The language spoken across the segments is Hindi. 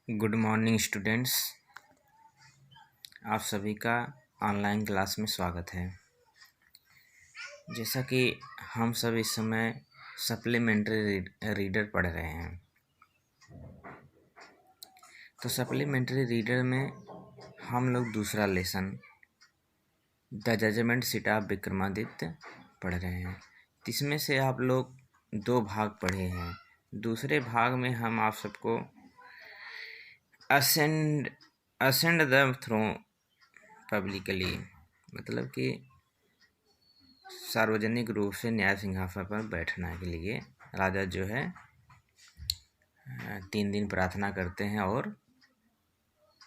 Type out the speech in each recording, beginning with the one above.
Good morning students. आप सभी का ऑनलाइन क्लास में स्वागत है। जैसा कि हम सब इस समय सप्लीमेंट्री रीडर पढ़ रहे हैं, तो सप्लीमेंट्री रीडर में हम लोग दूसरा lesson the judgement seat of Vikramaditya पढ़ रहे हैं। इसमें से आप लोग 2 भाग पढ़े हैं। दूसरे भाग में हम आप सबको असेंड द थ्रोन पब्लिकली, मतलब कि सार्वजनिक रूप से न्याय सिंहासन पर बैठने के लिए राजा जो है 3 दिन प्रार्थना करते हैं और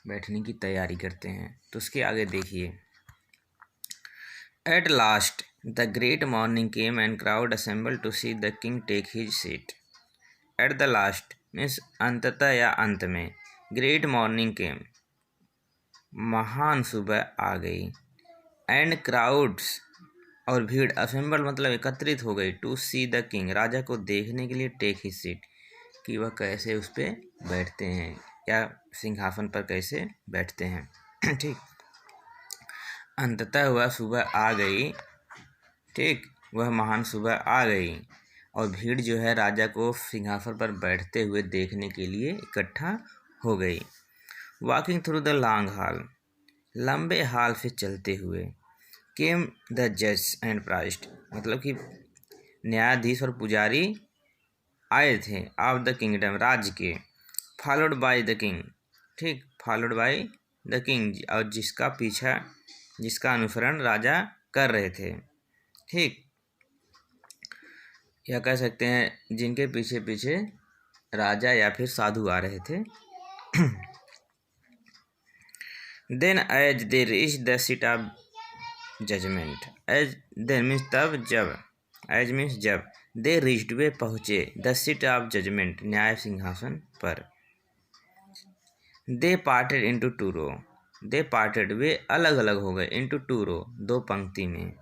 बैठने की तैयारी करते हैं। तो उसके आगे देखिए, at last the great morning came and crowd assemble to see the king take his seat. At the last means अंततः या अंत में, ग्रेट मॉर्निंग केम महान सुबह आ गई, एंड क्राउड्स और भीड़, असेंबल मतलब एकत्रित हो गई, टू सी द किंग राजा को देखने के लिए, टेक हिज सीट कि वह कैसे उस पर बैठते हैं या सिंहासन पर कैसे बैठते हैं। ठीक, अंततः वह सुबह आ गई। ठीक, वह महान सुबह आ गई और भीड़ जो है राजा को सिंहासन पर बैठते हुए देखने के लिए इकट्ठा हो गई। Walking through the long haul, लंबे हॉल से चलते हुए, केम द जज एंड प्राइस्ट, मतलब कि न्यायाधीश और पुजारी आए थे, ऑफ द किंगडम राज्य के, फॉलोड बाय द किंग। ठीक, फॉलोड बाय द किंग, और जिसका अनुसरण राजा कर रहे थे। ठीक, या कह सकते हैं जिनके पीछे पीछे राजा या फिर साधु आ रहे थे। Then as they reach the seat of judgement, as then means तब, जब, एज मीन्स जब, दे रीच्ड वे पहुँचे, द सीट ऑफ जजमेंट न्याय सिंहासन पर, दे पार्टेड इंटू 2 रो, दे पार्टेड वे अलग अलग हो गए, इंटू 2 रो 2 पंक्ति में।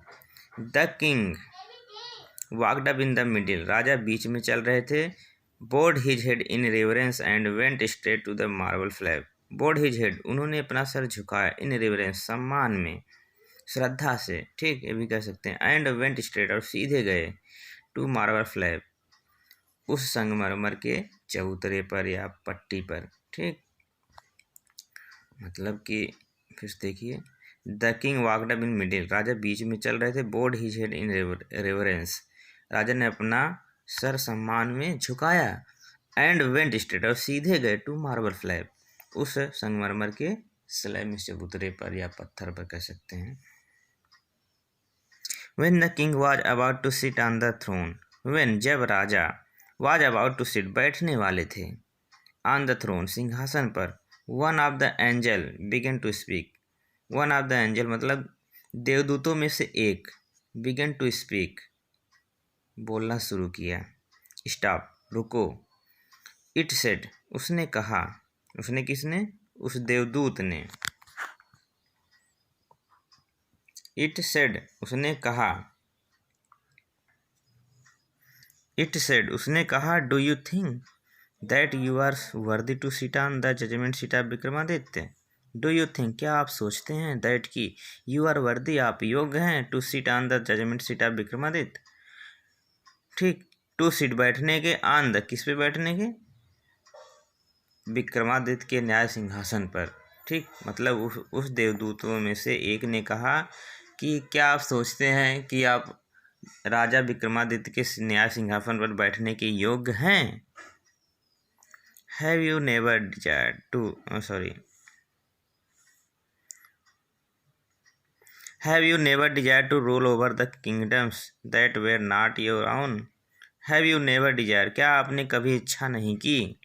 The king walked up in the middle, राजा बीच में चल रहे थे, bowed his head in reverence and went straight to the marble slab, bowed his head, उन्होंने अपना सर झुकाया, इन रेवरेंस सम्मान में, श्रद्धा से, ठीक, ये भी कह सकते हैं, एंड वेंट स्ट्रेट और सीधे गए, टू मार्बल स्लैब, उस संगमरमर के चबूतरे पर या पट्टी पर। ठीक, मतलब कि फिर देखिए, the king walked up in middle, राजा बीच में चल रहे थे, bowed his head in reverence, राजा ने अपना सर सम्मान में झुकाया, एंड वेंट स्ट्रेट और सीधे गए, टू मार्बल स्लैब, उस संगमरमर के स्लैब में चबूतरे पर या पत्थर पर कह सकते हैं। When the king was about to sit on the throne, when जब राजा was about to sit बैठने वाले थे, on the throne सिंहासन पर, one of the angel began to speak, one of the angel मतलब देवदूतों में से एक, began to speak बोलना शुरू किया, stop रुको, it said उसने कहा, उसने किसने, उस देवदूत ने, it said उसने कहा, it said उसने कहा, do you think that you are worthy to sit on the judgment seat of Vikramaditya, do you think क्या आप सोचते हैं, that कि you are worthy आप योग्य हैं, to sit on the judgment seat of Vikramaditya, ठीक, to sit बैठने के, on the किस पे बैठने के, विक्रमादित्य के न्याय सिंहासन पर। ठीक, मतलब उस देवदूतों में से एक ने कहा कि क्या आप सोचते हैं कि आप राजा विक्रमादित्य के न्याय सिंहासन पर बैठने के योग्य हैं। Have you never desired to have you never desire to rule over the kingdoms that were not your own, have you never desire क्या आपने कभी इच्छा नहीं की,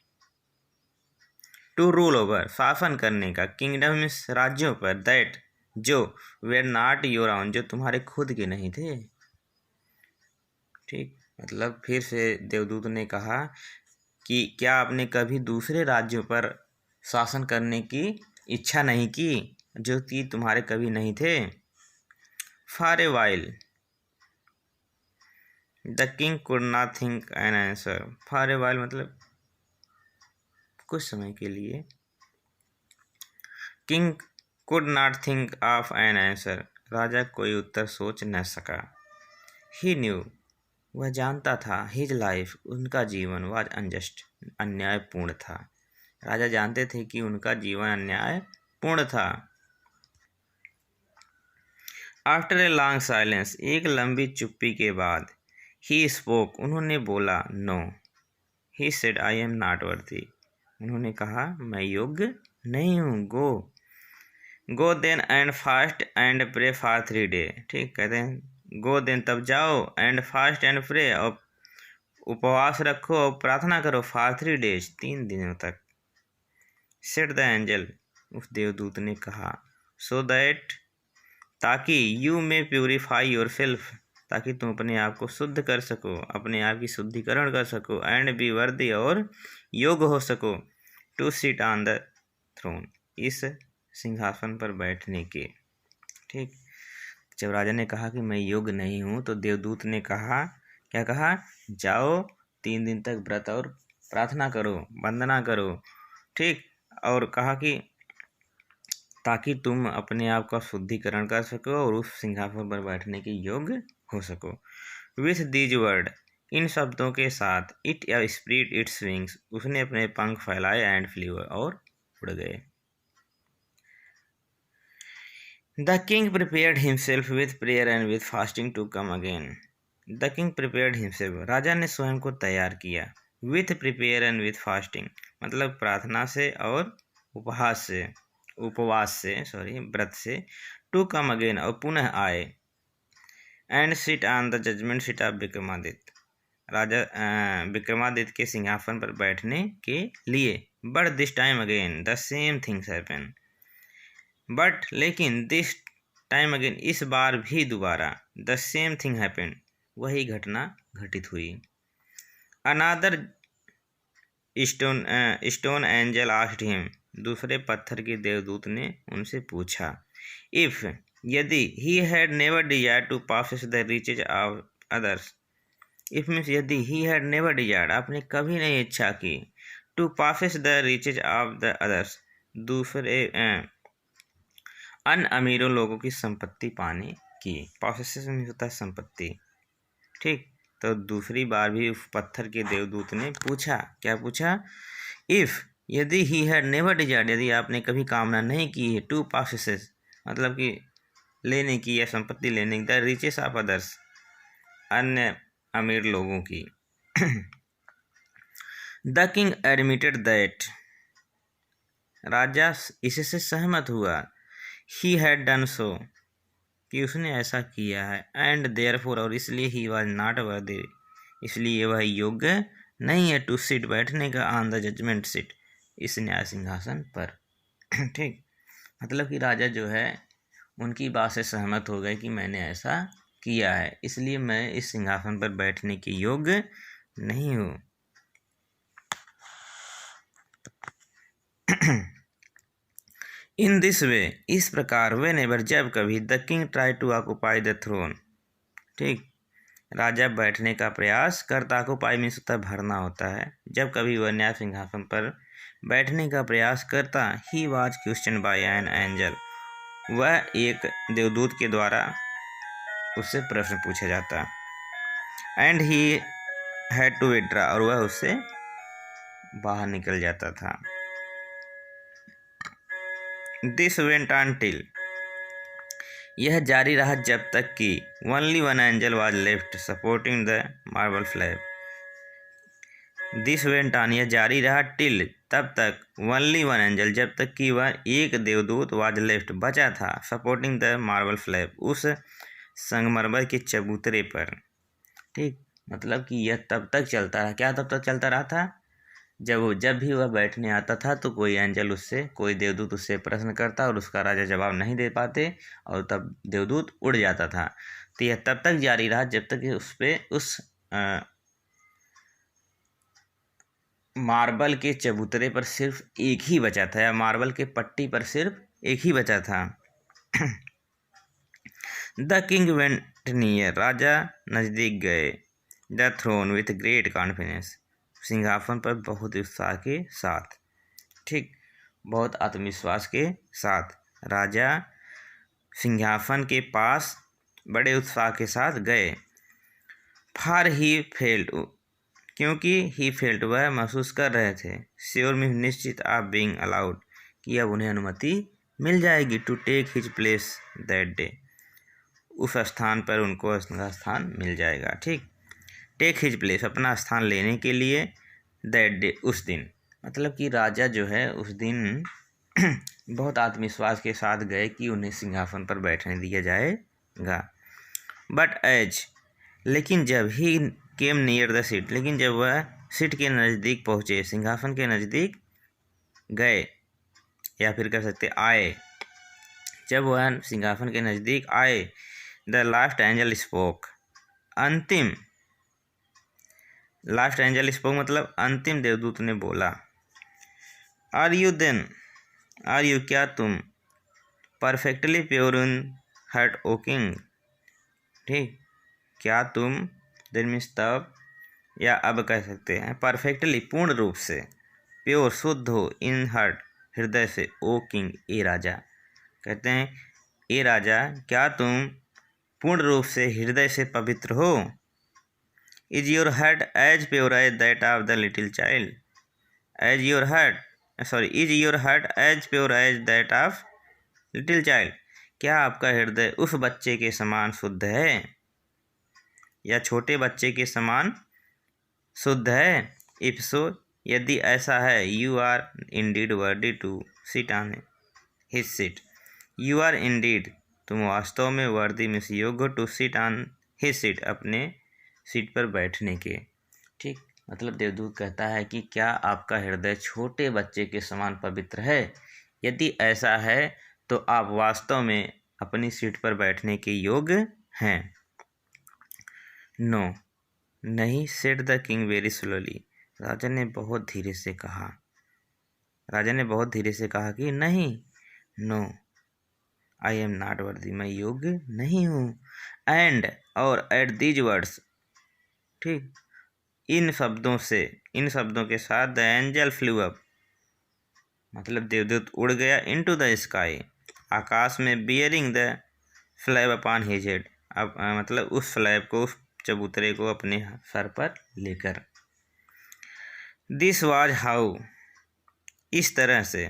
टू रूल ओवर शासन करने का, किंगडम्स राज्यों पर, दैट जो, वेर नॉट योर ओन जो तुम्हारे खुद के नहीं थे। ठीक, मतलब फिर से देवदूत ने कहा कि क्या आपने कभी दूसरे राज्यों पर शासन करने की इच्छा नहीं की जो कि तुम्हारे कभी नहीं थे। For a while the king could not think an answer, for a while मतलब कुछ समय के लिए, king could not think of an answer. राजा कोई उत्तर सोच न सका। ही न्यू, वह जानता था, हिज लाइफ, उनका जीवन, वाज अनजस्ट, अन्यायपूर्ण था। राजा जानते थे कि उनका जीवन अन्यायपूर्ण था। आफ्टर ए लॉन्ग साइलेंस, एक लंबी चुप्पी के बाद, ही स्पोक, उन्होंने बोला, no. He said I am not worthy, उन्होंने कहा मैं योग्य नहीं हूँ। Go then and fast and pray for 3 days। ठीक, कहते हैं गो देन तब जाओ, एंड फास्ट एंड प्रे, और उपवास रखो और प्रार्थना करो, फॉर 3 days, 3 दिनों तक। सेड द एंजल, उस देवदूत ने कहा, सो दैट, ताकि, you may purify your self, ताकि तुम अपने आप को शुद्ध कर सको, अपने आप की शुद्धिकरण कर सको, एंड बी वर्दी, और योग्य हो सको, to sit on the throne, इस सिंहासन पर बैठने के। ठीक, जब राजा ने कहा कि मैं योग्य नहीं हूँ, तो देवदूत ने कहा, क्या कहा, जाओ 3 दिन तक व्रत और प्रार्थना करो, वंदना करो। ठीक, और कहा कि ताकि तुम अपने आप का शुद्धिकरण कर सको और उस सिंहासन पर बैठने के योग्य हो सको। विथ दीज वर्ड, इन शब्दों के साथ, इट स्प्रेड इट्स विंग्स, उसने अपने पंख फैलाए, एंड फ्लीव, और उड़ गए। The king prepared himself with prayer and with fasting to come again. The king prepared himself, राजा ने स्वयं को तैयार किया, with prepare and with fasting, मतलब प्रार्थना से और उपवास से व्रत से, टू कम अगेन, और पुनः आए, and sit on the judgement seat of Vikramaditya, राजा विक्रमादित्य के सिंहासन पर बैठने के लिए। But this time again the same things happen, but लेकिन दिस टाइम अगेन, इस बार भी दोबारा, द सेम थिंग हैपन, वही घटना घटित हुई। Another stone angel asked him, दूसरे पत्थर के देवदूत ने उनसे पूछा, इफ, यदि, he had never desire to possess the riches of others, if means यदि, ही हैड नेवर डिजायर, आपने कभी नहीं इच्छा की, to possess the riches of the others, दूसरे अन्य अमीरों लोगों की संपत्ति पाने की। पॉसेसिव में होता है संपत्ति। ठीक, तो दूसरी बार भी उस पत्थर के देवदूत ने पूछा, क्या पूछा, इफ, यदि, ही हैड नेवर डिजायर्ड, यदि आपने कभी कामना नहीं की है, टू पॉसेसेस, मतलब कि लेने की या संपत्ति लेने की, द रिचेस ऑफ अदर्स, अन्य अमीर लोगों की। द किंग एडमिटेड दैट, राजा इससे सहमत हुआ, ही हैड डन सो, कि उसने ऐसा किया है, एंड देयरफॉर, और इसलिए, ही वाज नॉट वर्दी, इसलिए वह योग्य नहीं है, टू सिट, बैठने का, ऑन द जजमेंट सीट, इस न्याय सिंहासन पर। ठीक, मतलब कि राजा जो है उनकी बात से सहमत हो गए कि मैंने ऐसा किया है, इसलिए मैं इस सिंहासन पर बैठने के योग्य नहीं हूँ। इन दिस वे, इस प्रकार, वे नेवर, जब कभी, the king try to occupy the throne, ठीक, राजा बैठने का प्रयास करता, ऑक्युपाई मीन्स होता है भरना होता है, जब कभी वह न्याय सिंहासन पर बैठने का प्रयास करता, he was question by an angel, वह एक देवदूत के द्वारा उससे प्रश्न पूछा जाता, and he had to withdraw, और वह उससे बाहर निकल जाता था। दिस वेंट ऑन टिल, यह जारी रहा जब तक कि, only one angel was left supporting the marble slab. This went on, यह जारी रहा, टिल, तब तक, ओनली वन एंजल, जब तक कि वह एक देवदूत, वाज लेफ्ट, बचा था, सपोर्टिंग द मार्बल स्लैब, उस संगमरमर के चबूतरे पर। ठीक, मतलब कि यह तब तक चलता रहा, क्या तब तक चलता रहा था, जब भी वह बैठने आता था तो कोई एंजल उससे, कोई देवदूत उससे प्रश्न करता और उसका राजा जवाब नहीं दे पाते, और तब देवदूत उड़ जाता था। तो यह तब तक जारी रहा जब तक उस मार्बल के चबूतरे पर सिर्फ एक ही बचा था, या मार्बल के पट्टी पर सिर्फ एक ही बचा था। द किंग वेंट नियर, राजा नजदीक गए, the throne with great confidence, सिंहासन पर बहुत उत्साह के साथ। ठीक, बहुत आत्मविश्वास के साथ राजा सिंहासन के पास बड़े उत्साह के साथ गए। फार ही फेल्ट, क्योंकि ही फेल्ट वह महसूस कर रहे थे, श्योर में निश्चित ऑफ बीइंग अलाउड, कि अब उन्हें अनुमति मिल जाएगी, to take his place that day, उस स्थान पर उनको स्थान मिल जाएगा। ठीक, टेक हिज प्लेस, अपना स्थान लेने के लिए, दैट डे, उस दिन, मतलब कि राजा जो है उस दिन बहुत आत्मविश्वास के साथ गए कि उन्हें सिंहासन पर बैठने दिया जाएगा। बट एज, लेकिन जब ही केम नियर द सीट, लेकिन जब वह सीट के नज़दीक पहुँचे, सिंहासन के नज़दीक गए, या फिर कह सकते आए, जब वह सिंहासन के नज़दीक आए, द लास्ट एंजल स्पोक, अंतिम, लास्ट एंजल स्पोक मतलब अंतिम देवदूत ने बोला, are you then, are you, क्या तुम, perfectly pure in heart O king, ठीक, क्या तुम, देन मीन्स तब, या अब कह सकते हैं परफेक्टली, पूर्ण रूप से, प्योर, शुद्ध हो, इन हार्ट, हृदय से, ओ किंग, ए राजा, कहते हैं ए राजा, क्या तुम पूर्ण रूप से हृदय से पवित्र हो, is your heart as pure as that of the little child, as your heart, sorry, is your heart as pure as that of little child, क्या आपका हृदय उस बच्चे के समान शुद्ध है, या छोटे बच्चे के समान शुद्ध है, इफ सो, यदि ऐसा है, you are indeed worthy to sit on his seat, you are indeed, तुम वास्तव में वर्दी में योग्य, to sit on his seat, अपने सीट पर बैठने के। ठीक, मतलब देवदूत कहता है कि क्या आपका हृदय छोटे बच्चे के समान पवित्र है, यदि ऐसा है तो आप वास्तव में अपनी सीट पर बैठने के योग्य हैं। नो, नहीं, said the king very slowly, राजा ने बहुत धीरे से कहा, राजा ने बहुत धीरे से कहा कि नहीं, नो, आई एम नॉट वर्दी, मैं योग्य नहीं हूँ, एंड, और, एट दीज वर्ड्स, ठीक, इन शब्दों से, इन शब्दों के साथ, द एंजल फ्लू अप, मतलब देवदूत उड़ गया, इनटू द स्काई, आकाश में, bearing the flag upon his head, अब मतलब उस फ्लैग को, उस चबूतरे को अपने सर पर लेकर। दिस वाज हाउ, इस तरह से,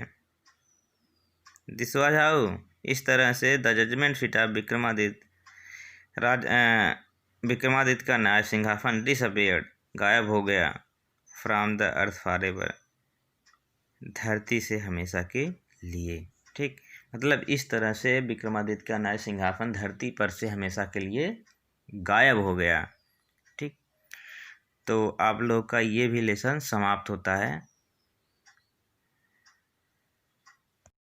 दिस वाज हाउ, इस तरह से, the judgement seat of Vikramaditya, Vikramaditya का न्याय सिंहासन, डिसअपियर्ड, गायब हो गया, फ्रॉम द अर्थ फॉरएवर, धरती से हमेशा के लिए। ठीक, मतलब इस तरह से विक्रमादित्य का न्याय सिंहासन धरती पर से हमेशा के लिए गायब हो गया। ठीक, तो आप लोग का ये भी लेसन समाप्त होता है।